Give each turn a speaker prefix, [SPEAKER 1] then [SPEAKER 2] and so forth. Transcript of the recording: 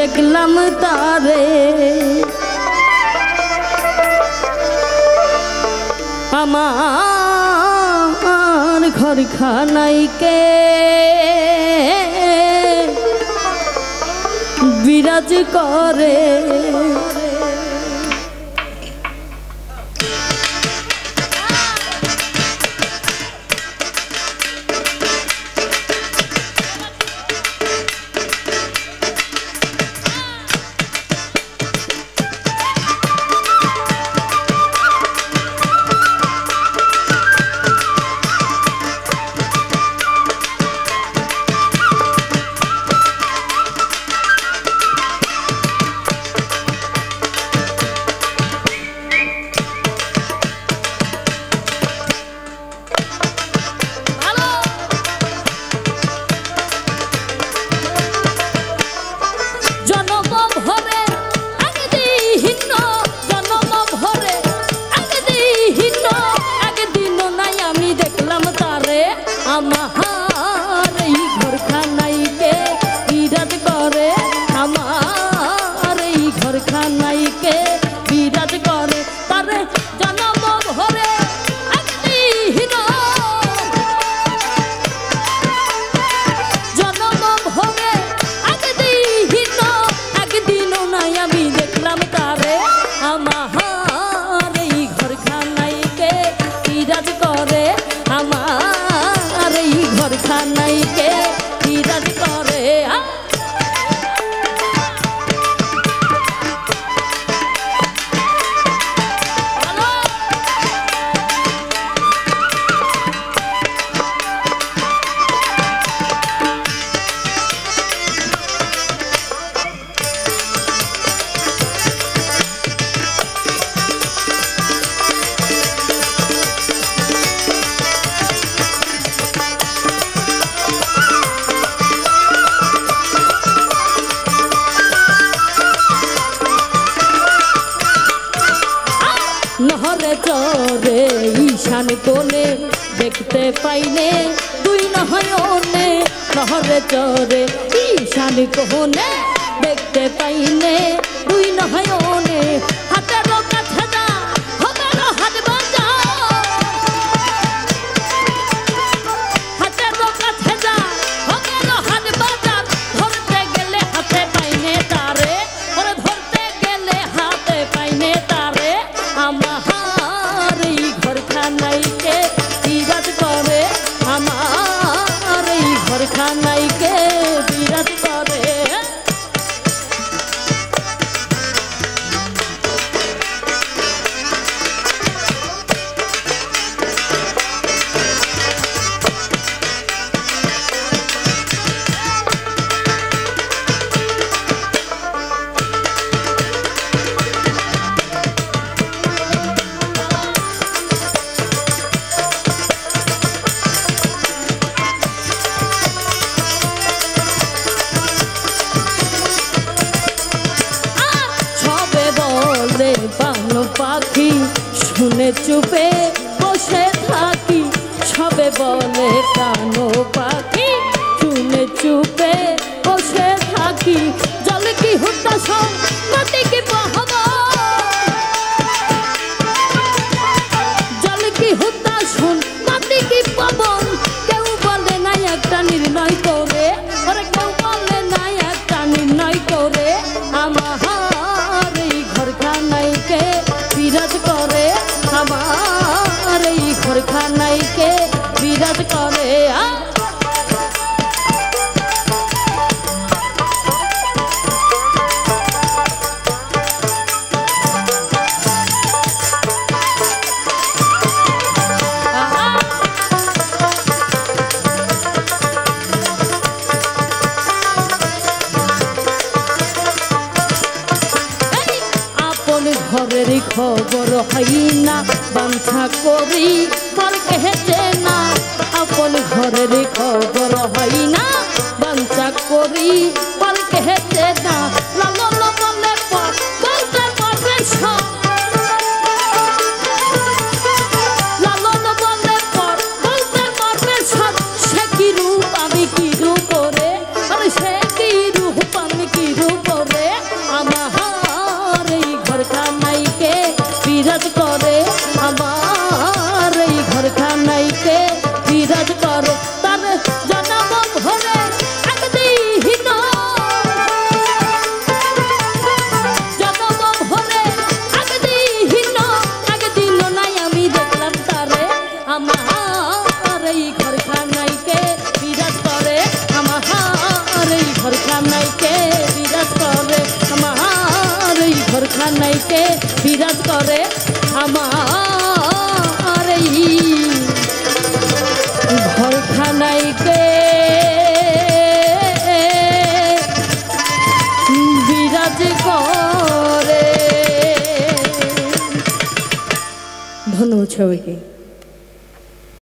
[SPEAKER 1] দেখলাম তারে আমার ঘরখানাইকে বিরাজ করে আমার এই ঘরখানাইকে বিরাজ করে আমার এই ঘরখানাইকে বিরাজ করে তারে জনম ভরে একদিন জনম ভরে একদিন নাই আমি দেখলাম তারে আমার এই ঘরখানাইকে বিরাজ করে আমার এই ঘরখানাইকে বিরাজ করে নহরে চরে ঈশান কোণে দেখতে পাইলে দুই নয়নে নহরে চরে ঈশান কোণে দেখতে পাইলে দুই নয়নে হাতের কাছে যা হবে না হাত বাজা হাতের কাছে যা হবে না হাত বাজা ধরতে গেলে হাতে পাইনে তারে ওরে ধরতে গেলে হাতে পাইনে তারে আমার এই ঘরখানাইকে বিরাজ করে আমার এই ঘরখানাইকে বিরাজ করে পান পাখি শুনে চুপে বসে থাকি সবে বলে প্রাণ পাখি শুনে চুপে বসে থাকি জল কি হুদ্দা সব মাটি কি বহবা জল কি হুদ্দা শুন মাটি কি পাবন কেউ বলে না একটা নির্ণয় করে ওরে কেউ বলে না একটা নির্ণয় করে আমার এই ঘরখানাইকে বিরাজ করে আমার এই ঘরখানাইকে বিরাজ করে ঘরের খবর হয় না বাঞ্ছা করি পর কেহেছে না আপন ঘরের খবর হয় না বাঞ্ছা করি পর কেহেছে না লালন বলে পর বলতে পারবে সব লালন বলে পর বলতে পারবে সব সে কি রূপ আমি কি রূপ করে আরে সে কি রূপ আমি কি রূপ করে কে বিরাজ করে আমার এই ঘরখানায় কে বিরাজ করে। ধন্যবাদ সবাইকে।